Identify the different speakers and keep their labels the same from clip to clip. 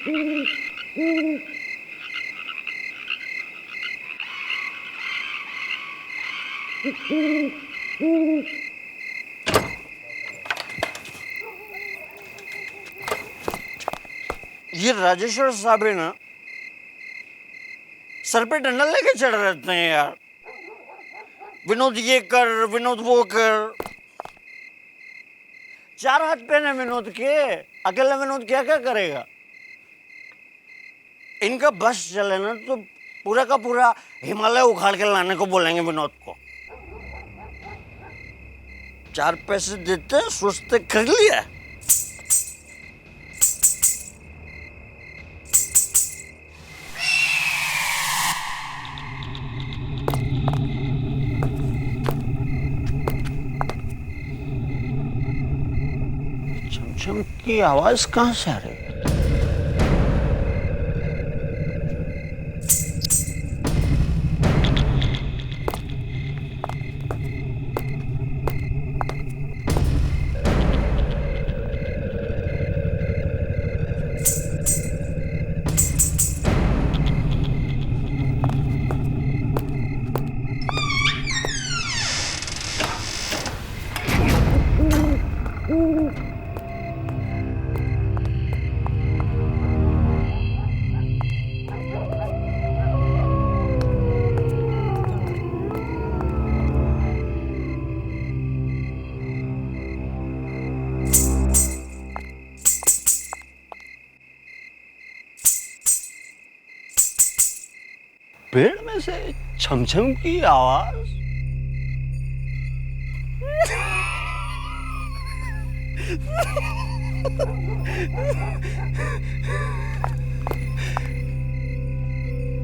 Speaker 1: ये राजेश्वर साहब है ना, सर पे डंडा लेके चढ़ रहते हैं यार। विनोद ये कर, विनोद वो कर। 4 हाथ पैन है विनोद के, अकेला विनोद क्या क्या करेगा। इनका बस चले ना तो पूरा का पूरा हिमालय उखाड़ के लाने को बोलेंगे विनोद को। 4 पैसे देते सोचते कर लिया। छमछम की आवाज कहां से आ रही है? पेड़ में से छमछम की आवाज।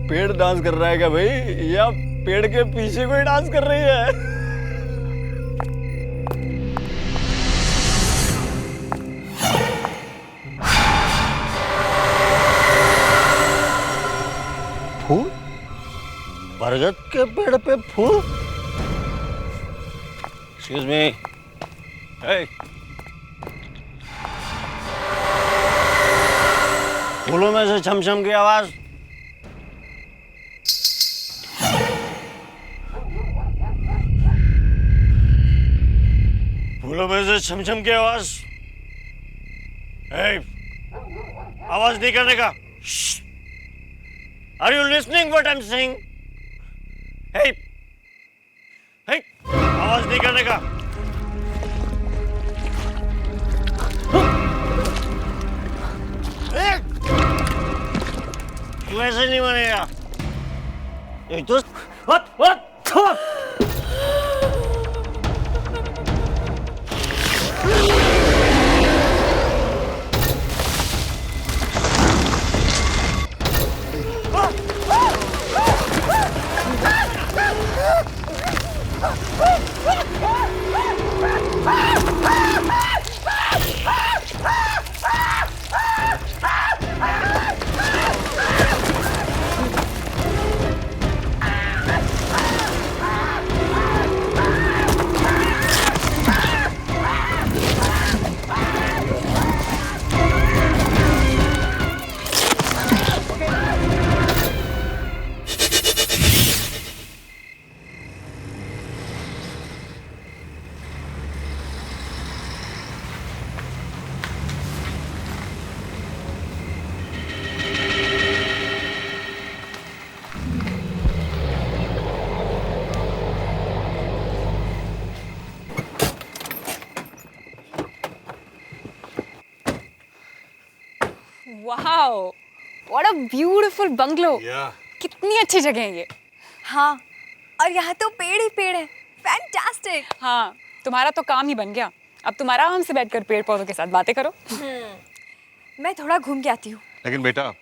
Speaker 1: पेड़ डांस कर रहा है क्या भाई, या पेड़ के पीछे कोई डांस कर रही है? फूल? बरगद के पेड़ पे फूल? Excuse me. Hey. फूलों में से छमछम की आवाज। फूलों में से छमछम की आवाज। Hey. आवाज नहीं करने का। Are you listening what I'm saying? Hey, hey, आवाज नहीं करने का। तू ऐसे नहीं बनेगा। एक तो what?
Speaker 2: Wow, what a beautiful bungalow. कितनी अच्छी जगह है ये।
Speaker 3: हाँ, और यहाँ तो पेड़ ही पेड़ है। फैंटास्टिक।
Speaker 2: हाँ, तुम्हारा तो काम ही बन गया। अब तुम आराम से बैठकर पेड़ पौधों के साथ बातें करो।
Speaker 3: मैं थोड़ा घूम के आती हूँ।
Speaker 4: लेकिन बेटा,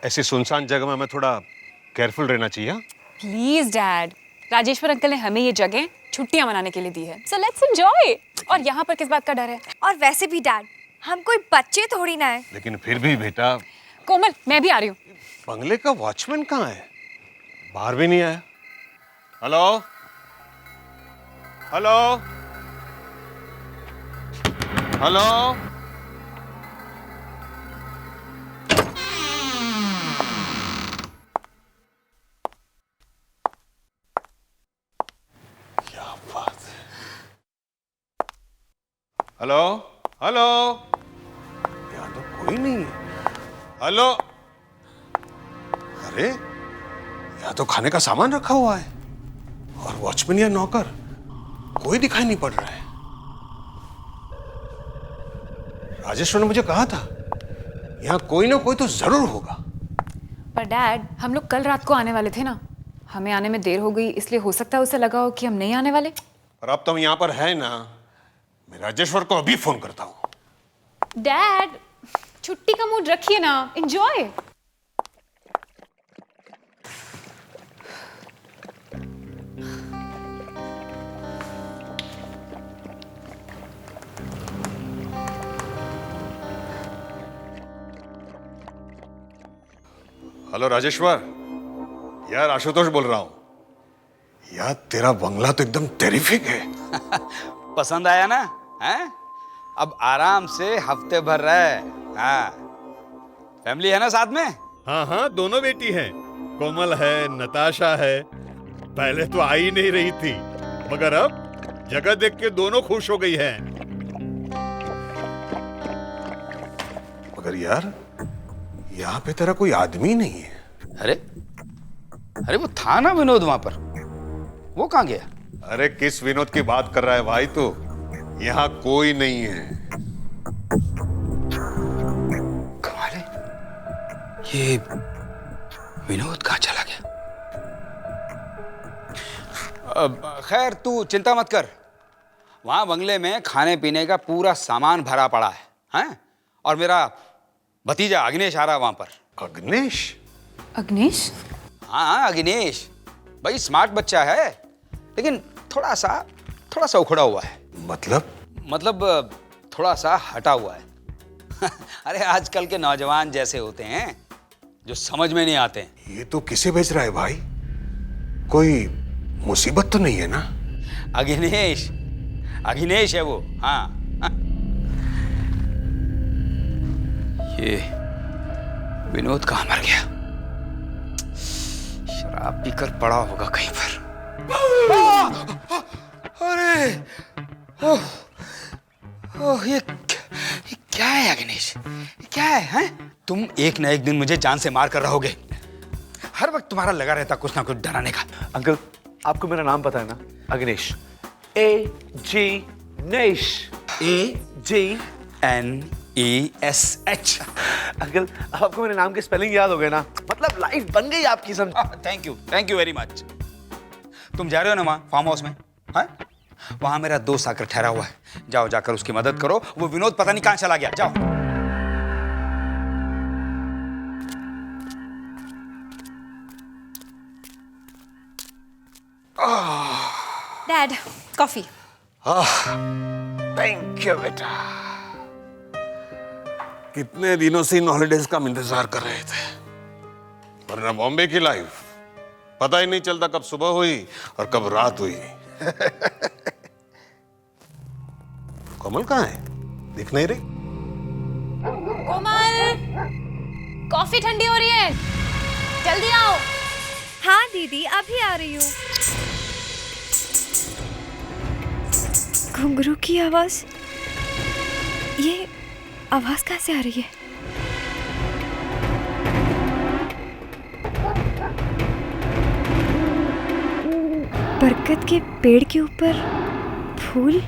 Speaker 4: ऐसी सुनसान जगह में हमें थोड़ा केयरफुल रहना चाहिए।
Speaker 2: प्लीज डैड, राजेश्वर अंकल ने हमें ये जगह छुट्टियां मनाने के लिए दी है, सो लेट्स एंजॉय। और यहाँ पर किस बात का डर है?
Speaker 3: और वैसे भी डैड, हम कोई बच्चे थोड़ी ना है।
Speaker 4: लेकिन फिर भी बेटा।
Speaker 2: कोमल, मैं भी आ रही हूँ।
Speaker 4: बंगले का वॉचमैन कहाँ है? बाहर भी नहीं आया। Hello hello hello. Hello hello, यहाँ तो कोई नहीं है। हेलो, अरे यहाँ तो खाने का सामान रखा हुआ है और वॉचमैन या नौकर कोई दिखाई नहीं पड़ रहा है। राजेश्वर ने मुझे कहा था यहाँ कोई ना कोई तो जरूर होगा।
Speaker 2: पर डैड, हम लोग कल रात को आने वाले थे ना, हमें आने में देर हो गई, इसलिए हो सकता है उसे लगा हो कि हम नहीं आने वाले।
Speaker 4: पर अब तुम यहाँ पर है ना, मैं राजेश्वर को अभी फोन करता हूँ।
Speaker 2: डैड, छुट्टी का मूड रखिए ना, एंजॉय।
Speaker 4: हेलो राजेश्वर, यार आशुतोष बोल रहा हूँ। यार तेरा बंगला तो एकदम टेरिफिक है।
Speaker 5: पसंद आया ना? हैं? अब आराम से हफ्ते भर रहे। हाँ, फैमिली है ना साथ में?
Speaker 6: हाँ हाँ, दोनों बेटी हैं। कोमल है, नताशा है। पहले तो आ ही नहीं रही थी, मगर अब जगह देख के दोनों खुश हो गई हैं।
Speaker 4: मगर यार यहाँ पे तेरा कोई आदमी नहीं है।
Speaker 5: अरे अरे वो था ना विनोद वहां पर, वो कहाँ गया?
Speaker 4: अरे किस विनोद की बात कर रहा है भाई तू? यहाँ कोई नहीं है।
Speaker 5: कमाल है, ये विनोद कहाँ चला गया? खैर तू चिंता मत कर, वहां बंगले में खाने पीने का पूरा सामान भरा पड़ा है, हैं? और मेरा भतीजा अग्नेश आ रहा है वहां पर।
Speaker 4: अग्नेश?
Speaker 2: अग्नेश?
Speaker 5: हाँ अग्नेश भाई स्मार्ट बच्चा है, लेकिन थोड़ा सा उखड़ा हुआ है।
Speaker 4: मतलब
Speaker 5: थोड़ा सा हटा हुआ है। अरे आजकल के नौजवान जैसे होते हैं जो समझ में नहीं आते हैं।
Speaker 4: ये तो किसे भेज रहा है भाई? कोई मुसीबत तो नहीं है ना?
Speaker 5: अग्नेश है वो। हाँ, ये विनोद कहाँ मर गया? शराब पीकर पड़ा होगा कहीं पर। अरे ओह, ये क्या है अग्नेश? ये क्या है, हैं? तुम एक ना एक दिन मुझे जान से मार कर रहोगे। हर वक्त तुम्हारा लगा रहता कुछ ना कुछ डराने का।
Speaker 7: अंकल, आपको मेरा नाम पता है ना? अग्नेश। AG नेश।
Speaker 5: AGNESH।
Speaker 7: अंकल, आपको मेरे नाम के स्पेलिंग याद हो गए ना? मतलब लाइफ बन गई आपकी, समझ।
Speaker 5: Thank you very much. तुम जा रहे हो ना वहाँ फार्म हाउस में? हाँ, वहां मेरा दोस्त आकर ठहरा हुआ है, जाओ जाकर उसकी मदद करो। वो विनोद पता नहीं कहां चला गया, जाओ।
Speaker 2: Dad, coffee.
Speaker 4: थैंक यू बेटा। कितने दिनों से इन हॉलिडेज का हम इंतजार कर रहे थे, वरना बॉम्बे की लाइफ पता ही नहीं चलता कब सुबह हुई और कब रात हुई। कोमल कहाँ है? दिख नहीं रही।
Speaker 2: कोमल, कॉफी ठंडी हो रही है, जल्दी आओ।
Speaker 3: हाँ दीदी, अभी आ रही हूँ। घुंघरू की आवाज, ये आवाज कहाँ से आ रही है? बरगद के पेड़ के ऊपर फूल।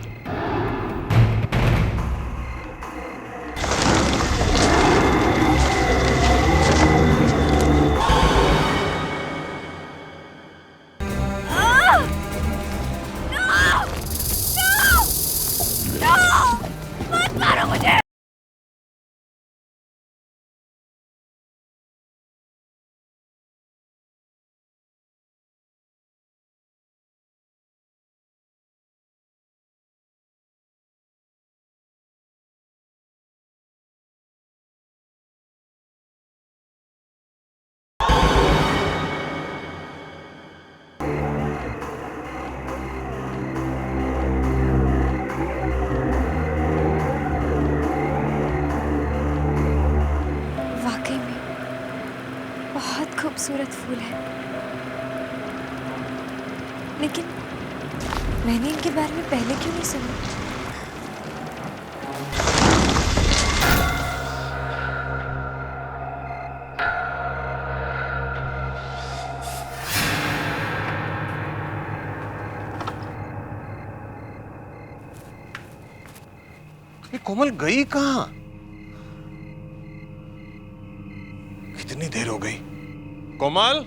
Speaker 3: खूबसूरत फूल है, लेकिन मैंने इनके बारे में पहले क्यों नहीं सुना?
Speaker 4: ये कोमल गई कहाँ? कितनी देर हो गई? कोमल,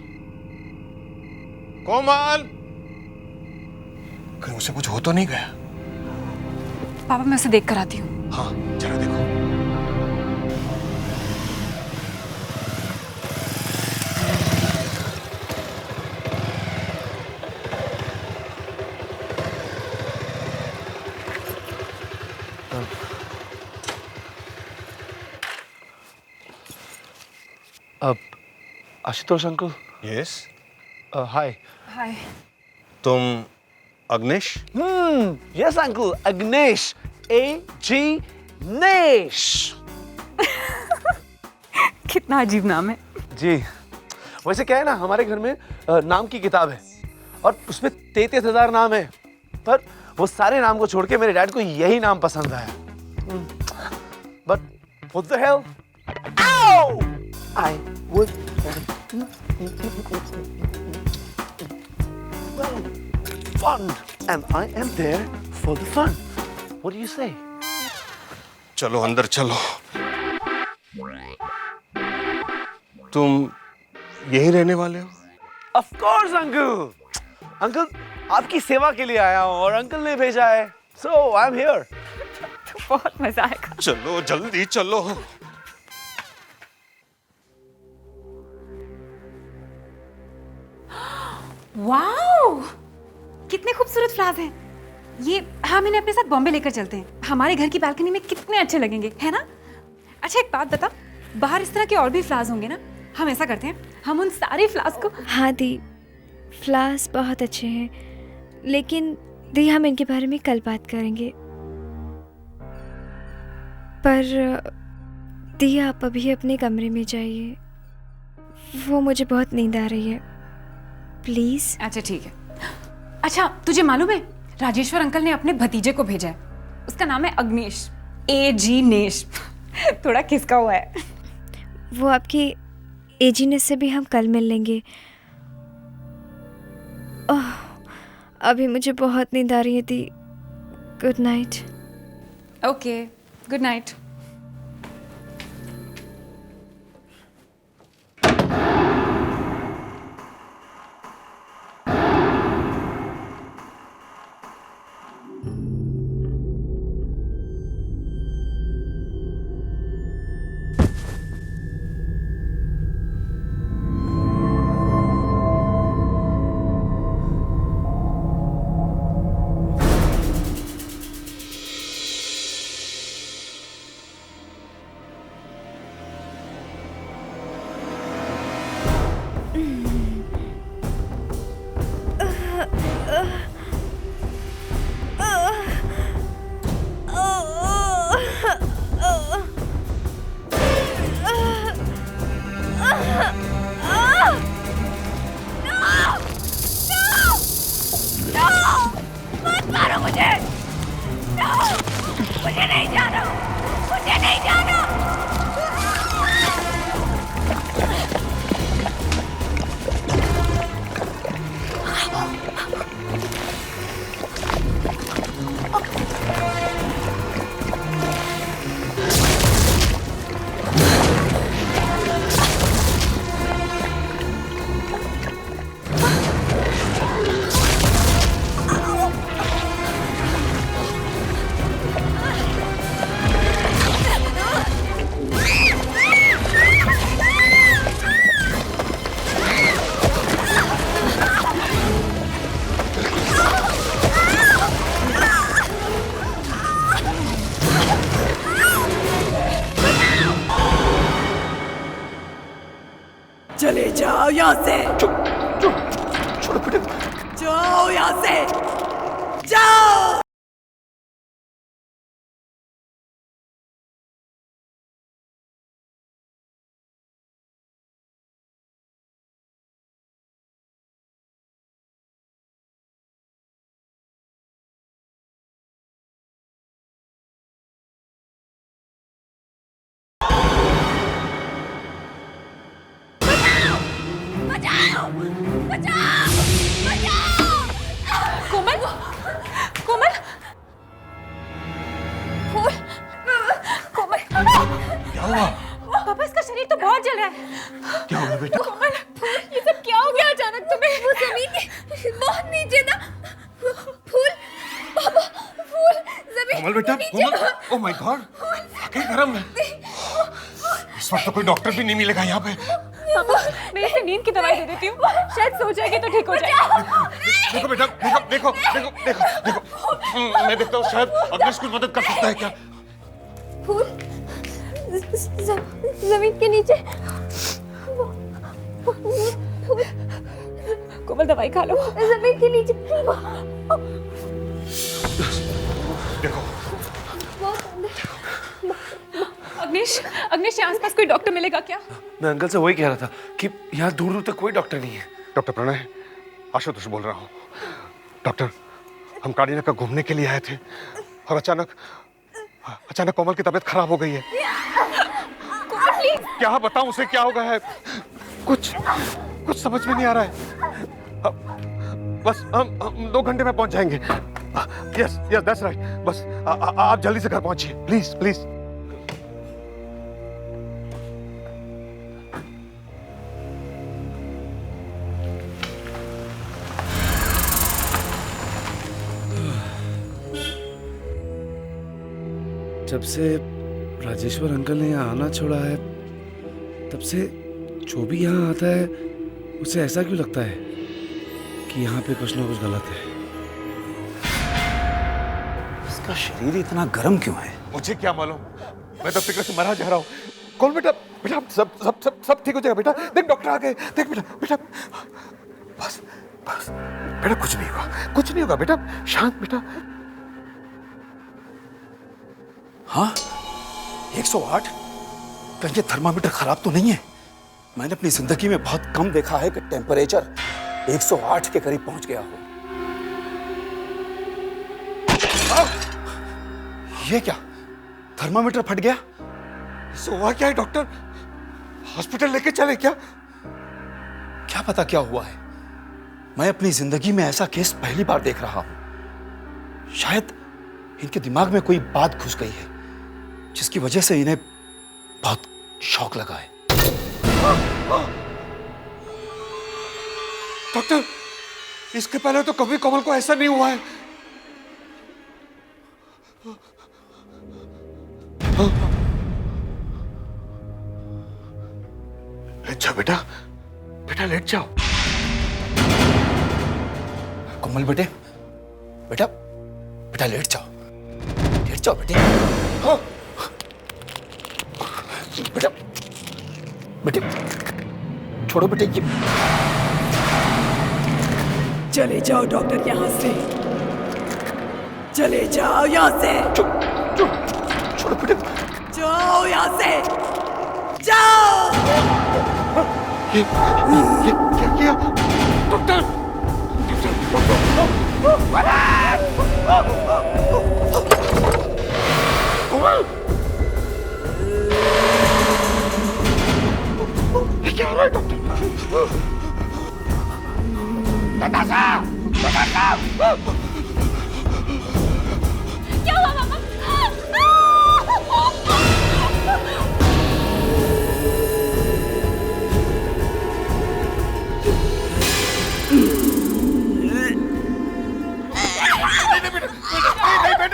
Speaker 4: कोमल, कहीं उसे कुछ हो तो नहीं गया?
Speaker 2: पापा मैं उसे देख कर आती हूँ।
Speaker 4: हाँ, जरा देखो।
Speaker 7: अब आशुतोष अंकल।
Speaker 4: यस,
Speaker 7: हाय।
Speaker 2: हाय।
Speaker 4: तुम अग्नेश?
Speaker 7: Yes uncle, अग्नेश, AG नेश।
Speaker 2: कितना अजीब नाम है।
Speaker 7: जी, वैसे क्या है ना, हमारे घर में नाम की किताब है और उसमें 33,000 नाम है, पर वो सारे नाम को छोड़ के मेरे डैड को यही नाम पसंद आया। But what the hell? Ow! I would fun and I am there for the fun. What do you say?
Speaker 4: चलो अंदर चलो। तुम यहीं रहने वाले हो?
Speaker 7: Of course, uncle. अंकल आपकी सेवा के लिए आया हूँ और अंकल ने भेजा है, so I'm here.
Speaker 2: बहुत मजा आएगा।
Speaker 4: चलो जल्दी चलो।
Speaker 2: वाओ, कितने खूबसूरत फ्लावर्स हैं। ये हम इन्हें अपने साथ बॉम्बे लेकर चलते हैं। हमारे घर की बालकनी में कितने अच्छे लगेंगे, है ना? अच्छा एक बात बता, बाहर इस तरह के और भी फ्लावर्स होंगे ना? हम ऐसा करते हैं, हम उन सारे फ्लावर्स को।
Speaker 3: हाँ दी, फ्लावर्स बहुत अच्छे हैं, लेकिन दी हम इनके बारे में कल बात करेंगे। पर दी आप अभी अपने कमरे में जाइए, वो मुझे बहुत नींद आ रही है, प्लीज।
Speaker 2: अच्छा ठीक है। अच्छा तुझे मालूम है, राजेश्वर अंकल ने अपने भतीजे को भेजा है, उसका नाम है अग्नेश, AG नेश। थोड़ा खिसका हुआ है।
Speaker 3: वो आपकी एजीनेस से भी हम कल मिल लेंगे। ओह, अभी मुझे बहुत नींद आ रही है दी। Good night.
Speaker 2: Okay, good night.
Speaker 8: चले जाओ यहाँ से।
Speaker 7: छोड़ो बेटे।
Speaker 8: जाओ यहाँ से, जाओ।
Speaker 2: कोमल, कोमल, फूल, चल रहा है?
Speaker 4: क्या हुआ बेटा?
Speaker 2: कोमल, ये सब क्या हो गया अचानक तुम्हें?
Speaker 3: वो जमीन के बहुत नीचे था। फूल, पापा, फूल जमीन
Speaker 4: कोमल बेटा, कोमल, ओह माय गॉड, आगे गरम है। इस वक्त तो कोई डॉक्टर भी नहीं मिलेगा यहाँ पे।
Speaker 2: पापा, मैं इसे नींद की दवाई दे देती हूँ, शायद सो जाएगी तो ठीक हो जाएगी।
Speaker 4: देखो बेटा, देखो देखो देखो देखो देखो, मैं देखता हूँ शायद अग्निश कुछ मदद कर सकता है क्या?
Speaker 3: फूल जमीन के नीचे।
Speaker 2: कोमल, दवाई खा लो।
Speaker 3: जमीन के नीचे।
Speaker 4: देखो
Speaker 2: अग्निश, अग्निश, यहाँ आसपास कोई डॉक्टर मिलेगा क्या?
Speaker 7: मैं अंकल से वही कह रहा था कि यहाँ दूर दूर तक कोई डॉक्टर नहीं है।
Speaker 4: डॉक्टर प्रणय, आशुतोष बोल रहा हूँ। डॉक्टर, हम कारीना का घूमने के लिए आए थे और अचानक कोमल की तबीयत खराब हो गई है। क्या बताऊं उसे क्या हो गया है? कुछ समझ में नहीं आ रहा है। बस हम 2 घंटे में पहुंच जाएंगे। Yes yes that's right. बस आप जल्दी से घर पहुंचिए प्लीज प्लीज।
Speaker 7: जब से राजेश्वर अंकल ने यहाँ आना छोड़ा है, तब से जो भी यहाँ आता है उसे ऐसा क्यों लगता है कि यहाँ पे कुछ ना कुछ गलत है।
Speaker 5: इसका शरीर इतना गर्म क्यों है?
Speaker 4: मुझे क्या मालूम, मैं तो फिक्र से मरा जा रहा हूँ। कौन बेटा, बेटा सब सब सब सब ठीक हो जाएगा बेटा। देख डॉक्टर आ गए, देख बेटा बेटा, बस बस बेटा, कुछ नहीं होगा, कुछ नहीं होगा बेटा, शांत बेटा।
Speaker 5: हाँ, 108? कहीं ये थर्मामीटर खराब तो नहीं है? मैंने अपनी जिंदगी में बहुत कम देखा है कि टेम्परेचर 108 के करीब पहुंच गया हो। ये क्या, थर्मामीटर फट गया?
Speaker 4: इससे हुआ क्या है डॉक्टर? हॉस्पिटल लेके चले क्या?
Speaker 5: क्या पता क्या हुआ है। मैं अपनी जिंदगी में ऐसा केस पहली बार देख रहा हूं। शायद इनके दिमाग में कोई बात घुस गई है जिसकी वजह से इन्हें बहुत शौक लगा है।
Speaker 4: डॉक्टर, इसके पहले तो कभी कोमल को ऐसा नहीं हुआ है। लेट जाओ बेटा, बेटा लेट जाओ।
Speaker 5: कोमल बेटे, बेटा बेटा लेट जाओ, लेट जाओ बेटे। हाँ। बेटा बेटे, छोड़ो बेटे ये।
Speaker 8: चले जाओ डॉक्टर यहाँ से, चले जाओ यहाँ से,
Speaker 5: छोड़ो बेटे।
Speaker 8: जाओ यहाँ से, जाओ।
Speaker 4: ये क्या किया डॉक्टर? कोमल, ये क्या हो रहा है डॉक्टर? नताशा, नताशा,
Speaker 2: क्या हुआ पापा?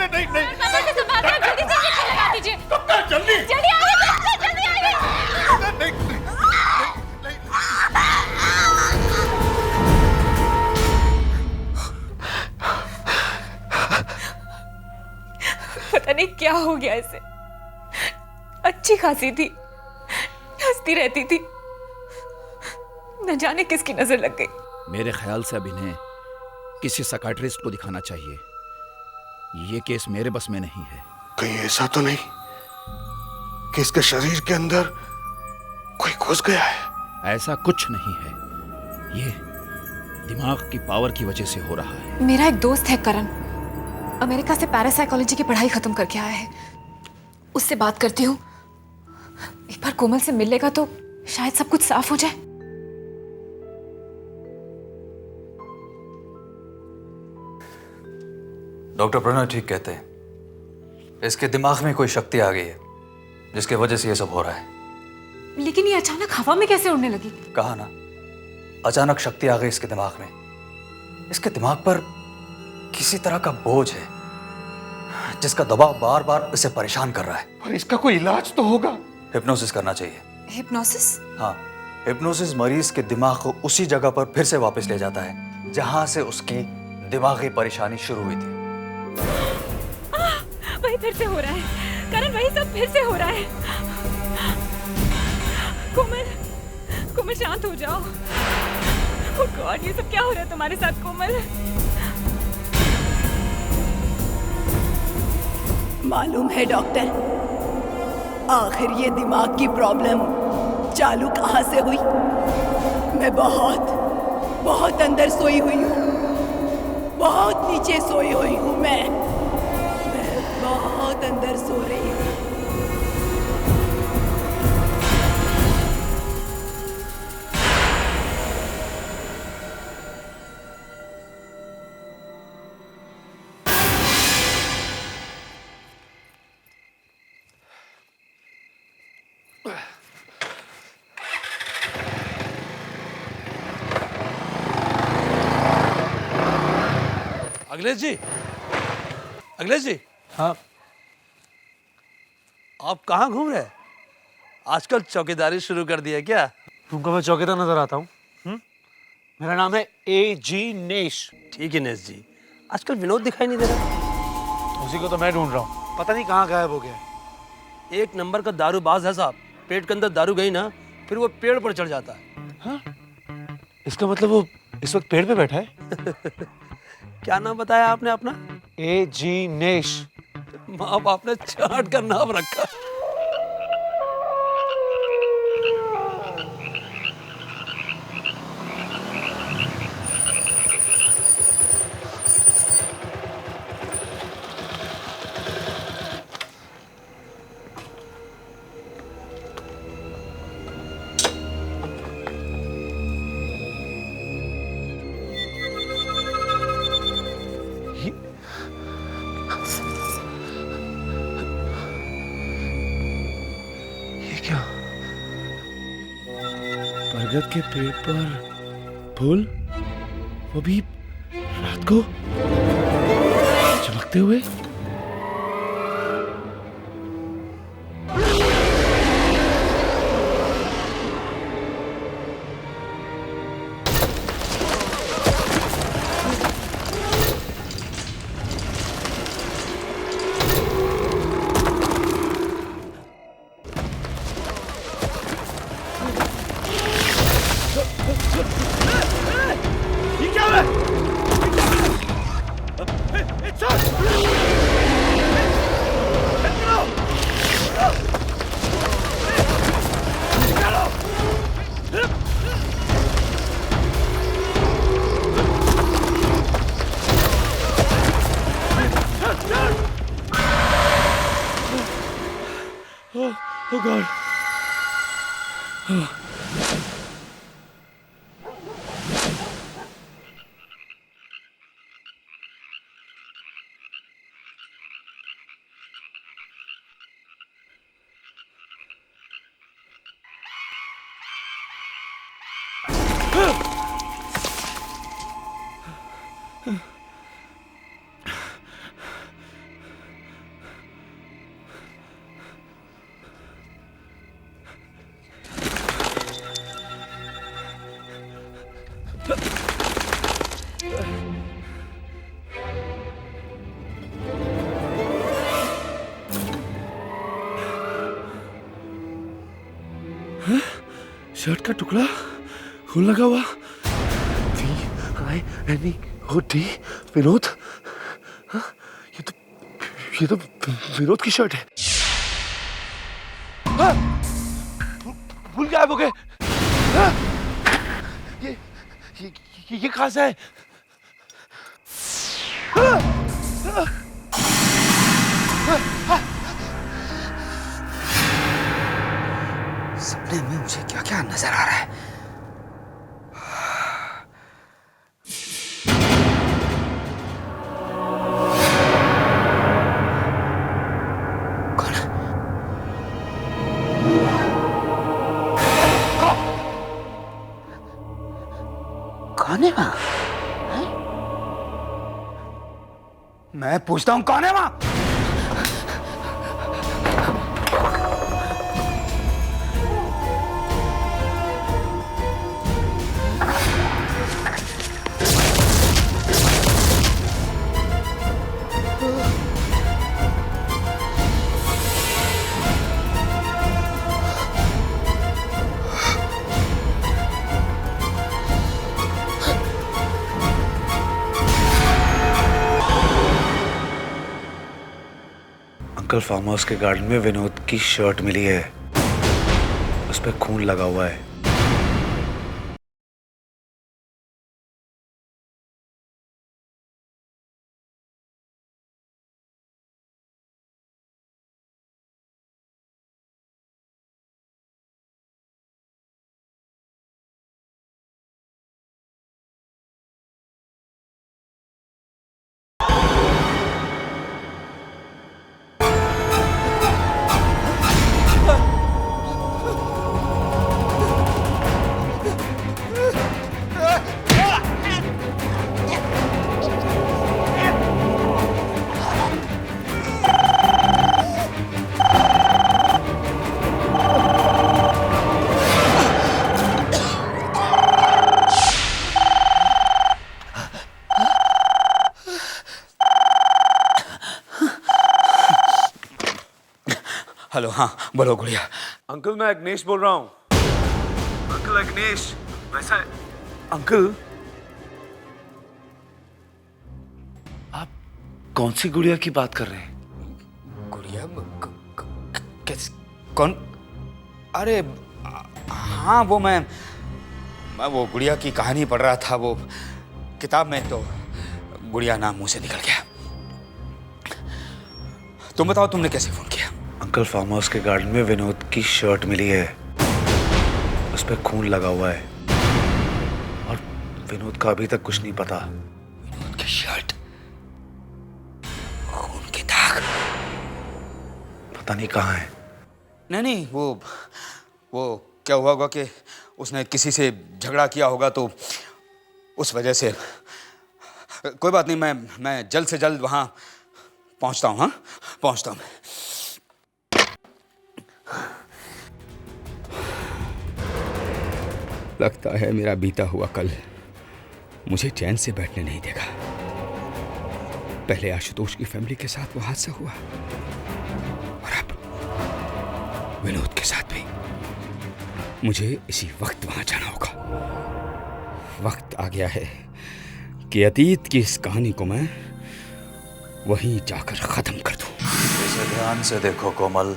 Speaker 4: नहीं,
Speaker 2: जल्दी से लगा दीजिए।
Speaker 4: जल्दी
Speaker 2: जल्दी आइए, जल्दी आइए। पता नहीं क्या हो गया इसे। अच्छी खासी थी, हंसती रहती थी, न जाने किसकी नजर लग गई।
Speaker 5: मेरे ख्याल से अब इन्हें किसी साइकियाट्रिस्ट को दिखाना चाहिए। ये केस मेरे बस में नहीं है।
Speaker 4: कहीं ऐसा तो नहीं कि इसके शरीर के अंदर कोई घुस गया है?
Speaker 5: ऐसा कुछ नहीं है, ये दिमाग की पावर की वजह से हो रहा है।
Speaker 2: मेरा एक दोस्त है करण, अमेरिका से पैरासाइकोलॉजी की पढ़ाई खत्म करके आया है। उससे बात करती हूँ, एक बार कोमल से मिल लेगा तो शायद सब कुछ साफ हो जाए।
Speaker 9: डॉक्टर प्रणय ठीक कहते हैं, इसके दिमाग में कोई शक्ति आ गई है जिसकी वजह से ये सब हो रहा है।
Speaker 2: लेकिन ये अचानक हवा में कैसे उड़ने लगी?
Speaker 5: कहा ना, अचानक शक्ति आ गई इसके दिमाग में। इसके दिमाग पर किसी तरह का बोझ है जिसका दबाव बार बार इसे परेशान कर रहा है।
Speaker 4: पर इसका कोई इलाज तो होगा।
Speaker 5: हिप्नोसिस करना चाहिए।
Speaker 2: हिप्नोसिस?
Speaker 5: हाँ, हिप्नोसिस मरीज के दिमाग को उसी जगह पर फिर से वापस ले जाता है जहां से उसकी दिमागी परेशानी शुरू हुई थी।
Speaker 2: वही फिर से हो रहा है करण, वही सब फिर से हो रहा है। कोमल, कोमल शांत हो जाओ। ओह गॉड, ये सब क्या हो रहा है तुम्हारे साथ कोमल?
Speaker 8: मालूम है डॉक्टर, आखिर ये दिमाग की प्रॉब्लम चालू कहाँ से हुई? मैं बहुत अंदर सोई हुई हूँ, बहुत नीचे सोई हुई हूँ। मैं बहुत अंदर सो रही हूँ।
Speaker 7: अखिलेश जी, अखिलेश जी। हाँ, आप कहाँ घूम रहे हैं? आजकल चौकीदारी शुरू कर दी है क्या?
Speaker 9: तुमको मैं चौकीदार नजर आता हूँ? मेरा नाम है A.G. नेश।
Speaker 7: ठीक है नेश जी, आजकल विनोद दिखाई नहीं दे रहा।
Speaker 9: उसी को तो मैं ढूंढ रहा हूँ, पता नहीं कहाँ गायब हो गया।
Speaker 7: एक नंबर का दारूबाज है साहब। पेट के अंदर दारू गई ना, फिर वो पेड़ पर चढ़ जाता है।
Speaker 9: हाँ? इसका मतलब वो इस वक्त पेड़ पे बैठा है?
Speaker 7: क्या नाम बताया आपने अपना?
Speaker 9: A.G. नेश।
Speaker 7: माँ बाप ने चाट का नाम रखा।
Speaker 9: बरगद के पेड़ पर फूल, वो भी रात को चमकते हुए। Oh God. शर्ट का टुकड़ा खून लगा हुआ। V-I-N-E-O-D विनोद। हाँ? ये तो विनोद की शर्ट है। हाँ? भूल गायब हो गए। हाँ? ये कहाँ से है? हाँ? हाँ?
Speaker 5: सपने में मुझे क्या क्या नजर आ रहा है। कौन? मैं पूछता हूं कौन है वहां? अंकल, फार्म हाउस के गार्डन में विनोद की शर्ट मिली है, उस पर खून लगा हुआ है। हेलो, हाँ बोलो गुड़िया।
Speaker 7: अंकल मैं अग्नेश बोल रहा हूँ। अंकल अग्नेश, वैसा अंकल
Speaker 5: आप कौन सी गुड़िया की बात कर रहे हैं? गुड़िया? कैसे? कौन? अरे हाँ, वो मैं वो गुड़िया की कहानी पढ़ रहा था, वो किताब में, तो गुड़िया नाम मुंह से निकल गया। तुम बताओ, तुमने कैसे फोन किया? अंकल, फार्म हाउस के गार्डन में विनोद की शर्ट मिली है, उस पर खून लगा हुआ है, और विनोद का अभी तक कुछ नहीं पता। विनोद की शर्ट, खून के दाग, पता नहीं कहाँ है। नहीं, वो क्या हुआ होगा कि उसने किसी से झगड़ा किया होगा, तो उस वजह से। कोई बात नहीं, मैं जल्द से जल्द वहां पहुंचता हूं। हाँ, पहुंचता हूं।
Speaker 10: लगता है मेरा बीता हुआ कल मुझे चैन से बैठने नहीं देगा। पहले आशुतोष की फैमिली के साथ वो हादसा हुआ, और अब विनोद के साथ भी। मुझे इसी वक्त वहां जाना होगा। वक्त आ गया है कि अतीत की इस कहानी को मैं वहीं जाकर खत्म कर दूं।
Speaker 5: इसे ध्यान से देखो कोमल,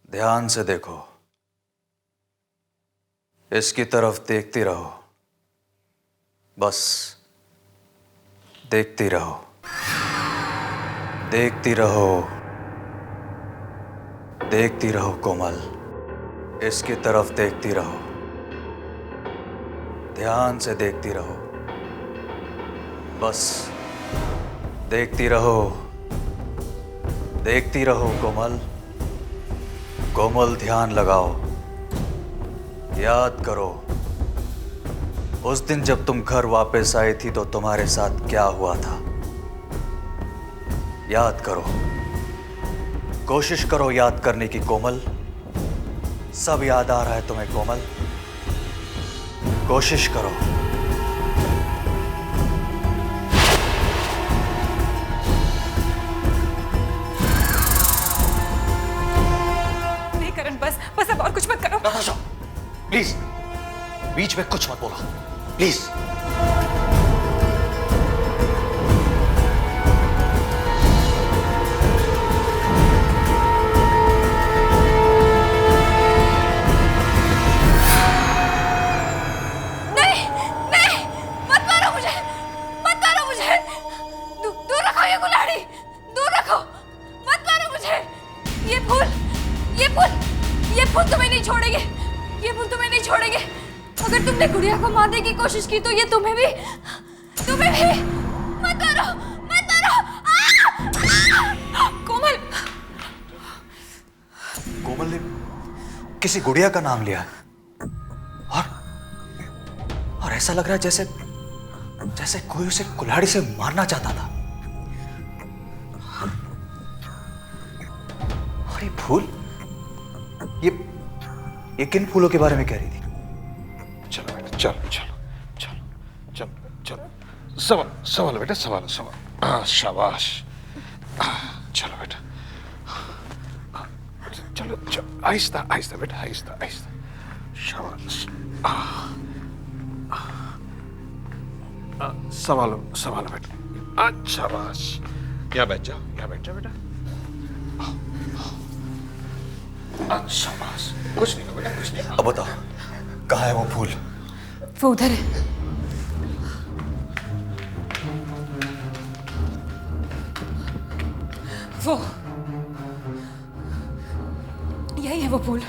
Speaker 5: ध्यान से देखो। इसकी तरफ देखती रहो, बस देखती रहो, देखती रहो, देखती रहो कोमल। इसकी तरफ देखती रहो, ध्यान से देखती रहो, बस देखती रहो, देखती रहो कोमल। कोमल, ध्यान लगाओ, याद करो उस दिन जब तुम घर वापस आई थी तो तुम्हारे साथ क्या हुआ था। याद करो, कोशिश करो याद करने की कोमल। सब याद आ रहा है तुम्हें कोमल, कोशिश करो।
Speaker 2: नहीं करण, बस अब और कुछ मत करो।
Speaker 5: नताशा, प्लीज बीच में कुछ मत बोलो, प्लीज।
Speaker 3: अगर तुमने गुड़िया को मारने की कोशिश की तो ये तुम्हें भी मत मारो, मत मारो।
Speaker 2: कोमल,
Speaker 5: कोमल ने किसी गुड़िया का नाम लिया, और ऐसा लग रहा है जैसे कोई उसे कुल्हाड़ी से मारना चाहता था। फूल? ये किन फूलों के बारे में कह रही थी?
Speaker 4: चलो बेटा, चलो चलो चलो चलो चलो, संभालो बेटा, संभालो संभालो। हाँ, शाबाश। चलो बेटा, चलो चलो, आहिस्ता आहिस्ता बेटा, आहिस्ता आहिस्ता। शाबाश। संभालो संभालो बेटा। अच्छा बस, यहाँ बैठ जाओ, यहाँ बैठ जाओ बेटा। अच्छा बस, कुछ नहीं बेटा, कुछ नहीं।
Speaker 5: अब बताओ, कहाँ है वो फूल?
Speaker 2: वो उधर है। वो यही है वो फूल।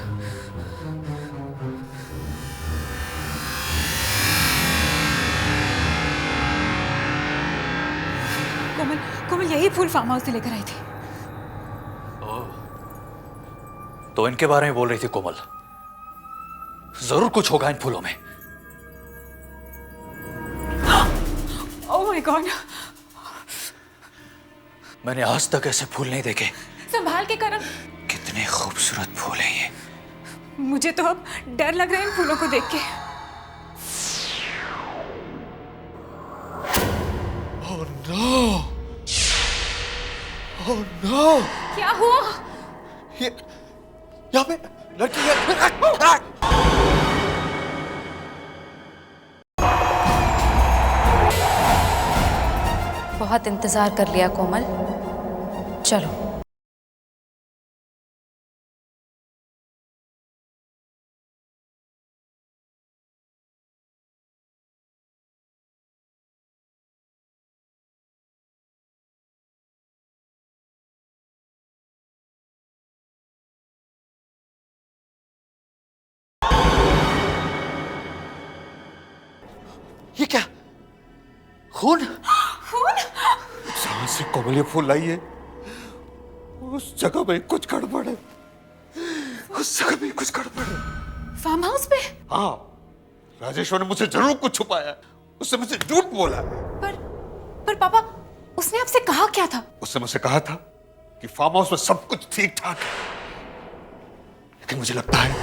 Speaker 2: कोमल, कोमल यही फूल फार्म हाउस से लेकर आई थी।
Speaker 5: तो इनके बारे में बोल रही थी कोमल। जरूर कुछ होगा इन फूलों में।
Speaker 2: ओह माय गॉड,
Speaker 5: मैंने आज तक ऐसे फूल नहीं देखे।
Speaker 2: संभाल के करम।
Speaker 5: कितने खूबसूरत फूल हैं ये।
Speaker 2: मुझे तो अब डर लग रहा है इन फूलों को देख के।
Speaker 4: Oh no! Oh no!
Speaker 2: क्या हुआ?
Speaker 4: ये यहाँ पे लड़की है।
Speaker 11: बहुत इंतजार कर लिया कोमल, चलो।
Speaker 4: ये क्या? खून?
Speaker 2: खून?
Speaker 4: जहां से कोमल ये फूल लाई है, उस जगह में कुछ गड़बड़ है। उस जगह में कुछ गड़बड़ है।
Speaker 2: फार्म हाउस पे?
Speaker 4: हाँ, राजेश्वर ने मुझसे जरूर कुछ छुपाया। उसने मुझसे झूठ बोला।
Speaker 2: पर पापा, उसने आपसे कहा क्या था?
Speaker 4: उसने मुझसे कहा था कि फार्म हाउस में सब कुछ ठीक ठाक है, लेकिन मुझे लगता है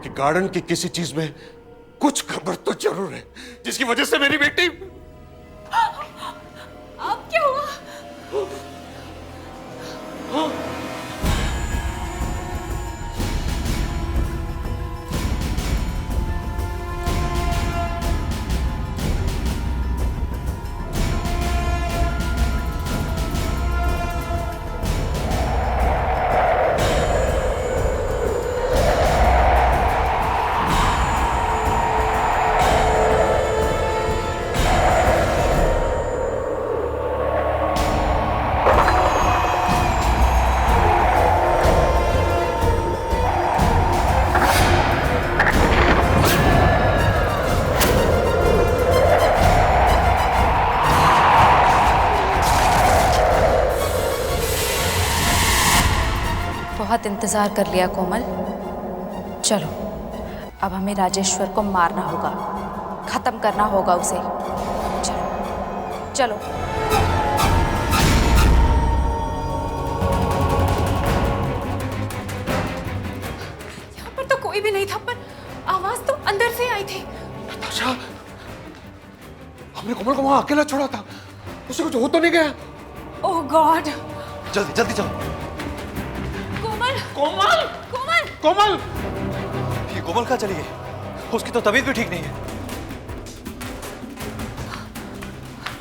Speaker 4: कि गार्डन की किसी चीज में कुछ गड़बड़ तो जरूर है, जिसकी वजह से मेरी बेटी।
Speaker 2: अब क्या हुआ?
Speaker 11: बहुत इंतजार कर लिया कोमल, चलो। अब हमें राजेश्वर को मारना होगा, खत्म करना होगा उसे। चलो चलो।
Speaker 2: यहाँ पर तो कोई भी नहीं था, पर आवाज तो अंदर से आई थी।
Speaker 4: नताशा, हमने कोमल को वहां अकेला छोड़ा था, उसे कुछ हो तो नहीं गया?
Speaker 2: ओह गॉड।
Speaker 5: जल्दी जल्दी चलो।
Speaker 2: कोमल,
Speaker 4: कोमल,
Speaker 2: कोमल,
Speaker 4: कोमल!
Speaker 5: ये कोमल कहाँ चली गई? उसकी तो तबीयत भी ठीक नहीं है।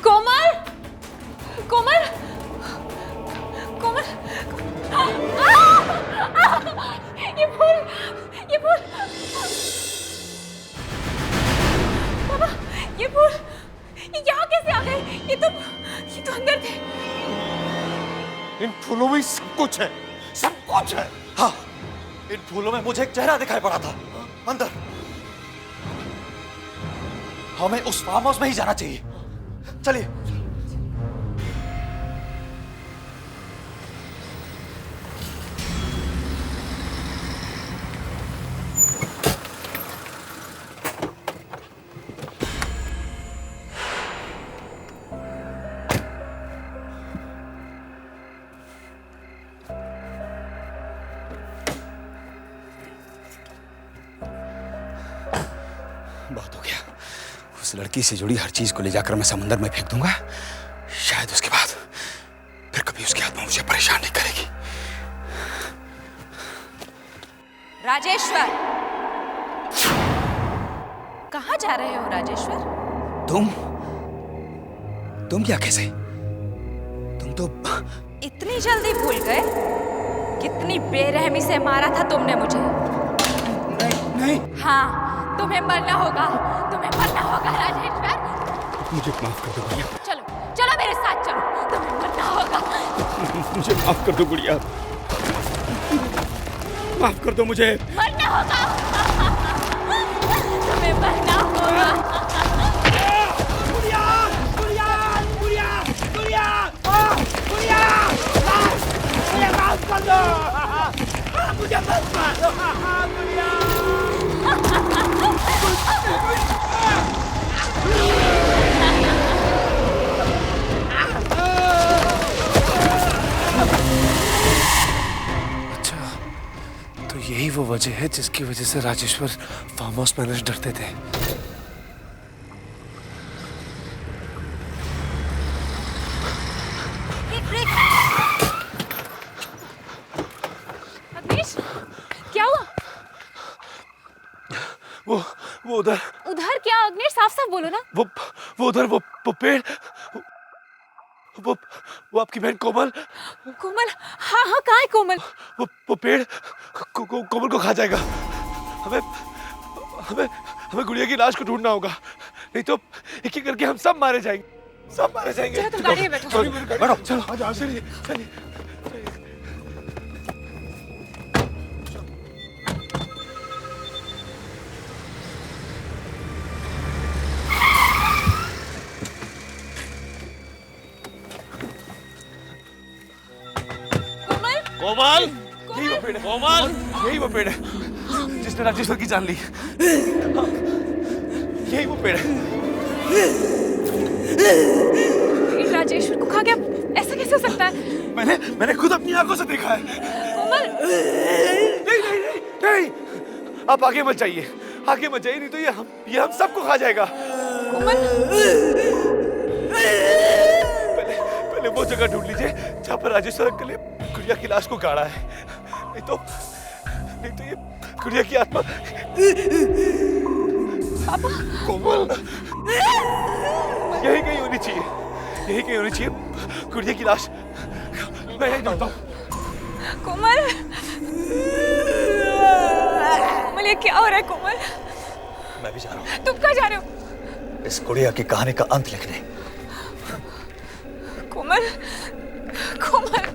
Speaker 2: कोमल, कोमल, कोमल। ये फूल, ये फूल। पापा, ये फूल, ये यहाँ कैसे आ गए? ये तो अंदर थे।
Speaker 4: इन फूलों में सब कुछ है, सब कुछ है।
Speaker 5: हाँ, इन फूलों में मुझे एक चेहरा दिखाई पड़ा था अंदर। हमें उस फार्म हाउस में ही जाना चाहिए। चलिए।
Speaker 10: उस लड़की से जुड़ी हर चीज को ले जाकर मैं समंदर में फेंक दूंगा, शायद उसके बाद फिर कभी उसकी आत्मा मुझे परेशान नहीं करेगी।
Speaker 11: राजेश्वर, कहाँ जा रहे हो राजेश्वर?
Speaker 10: तुम क्या कैसे? तुम तो
Speaker 11: इतनी जल्दी भूल गए? कितनी बेरहमी से मारा था तुमने मुझे।
Speaker 10: नहीं।
Speaker 11: हाँ, तुम्हें मरना होगा, तुम्हें मरना होगा राजेश्वर।
Speaker 10: मुझे माफ कर दो गुड़िया।
Speaker 11: चलो चलो मेरे साथ चलो, तुम्हें मरना होगा।
Speaker 10: मुझे माफ कर दो गुड़िया, माफ कर दो मुझे।
Speaker 11: मरना होगा, तुम्हें मरना होगा।
Speaker 1: गुड़िया, गुड़िया, गुड़िया, गुड़िया, गुड़िया, मुझे माफ कर दो, मुझे मत मारो, गुड़िया।
Speaker 7: तो यही वो वजह है जिसकी वजह से राजेश्वर फार्म हाउस मैनेजर डरते थे।
Speaker 2: अग्निश, क्या हुआ?
Speaker 7: वो उधर।
Speaker 2: उधर क्या अग्निश? साफ साफ बोलो ना।
Speaker 7: वो उधर वो पेड़, वो आपकी बहन कोमल।
Speaker 2: कोमल? हाँ हाँ, कहाँ है कोमल?
Speaker 7: वो पेड़ कोमल को खा जाएगा। हमें हमें हमें गुड़िया की लाश को ढूंढना होगा, नहीं तो एक एक करके हम सब मारे जाएंगे, सब मारे जाएंगे।
Speaker 2: चलो तुम गाड़ी में बैठो।
Speaker 7: बैठो, चलो चलिए चलिए।
Speaker 1: कोमल,
Speaker 7: यही वो पेड़ है।
Speaker 1: कोमल,
Speaker 7: यही वो पेड़ है जिसने राजेश्वर की जान ली। यही वो पेड़ है।
Speaker 2: राजेश्वर को खा गया, ऐसा कैसे हो सकता है?
Speaker 7: मैंने खुद अपनी आंखों से देखा है।
Speaker 2: कोमल!
Speaker 7: नहीं नहीं नहीं नहीं, आप आगे मत जाइए, आगे मत जाइए, नहीं तो ये हम सबको खा जाएगा।
Speaker 2: कोमल!
Speaker 7: पहले वो जगह ढूंढ लीजिए जहाँ पर राजेश्वर अंकल ने गुड़िया की लाश को गाड़ा है, नहीं तो ये गुड़िया की आत्मा।
Speaker 2: पापा!
Speaker 7: कोमल, यही कहीं होनी चाहिए, यही कहीं होनी चाहिए गुड़िया की लाश। मैं यही ढूंढता हूँ।
Speaker 2: कोमल! कोमल, ये क्या हो रहा है कोमल?
Speaker 5: मैं भी जा रहा हूँ।
Speaker 2: तुम कहाँ जा रहे हो?
Speaker 5: इस गुड़िया की कहानी का अंत लिखने।
Speaker 2: कोमल! कोमल!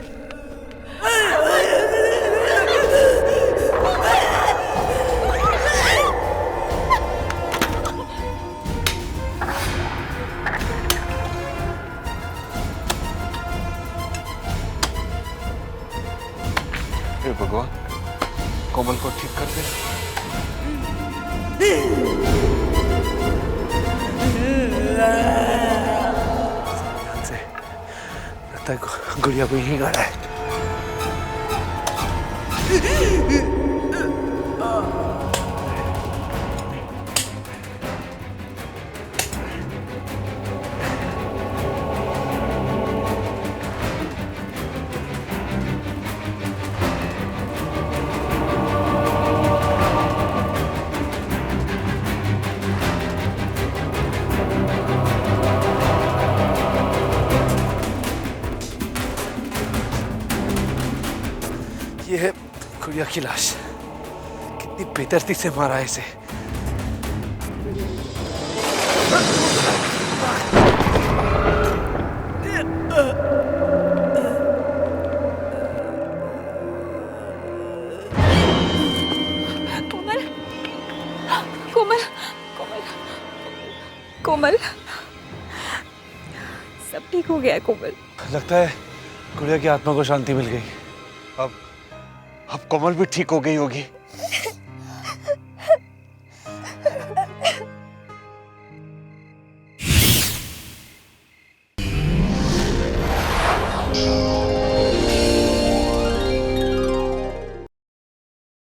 Speaker 7: हे भगवान, कोमल को ठीक कर दे। ध्यान से, लगता है गुड़िया को यहीं गाड़ा है। ये है गुड़िया की लाश। कितनी बेदर्दी से मारा है इसे।
Speaker 2: कोमल! कोमल! कोमल! कोमल! सब ठीक हो गया है कोमल।
Speaker 7: लगता है गुड़िया की आत्मा को शांति मिल गई। अब कोमल भी ठीक हो गई होगी।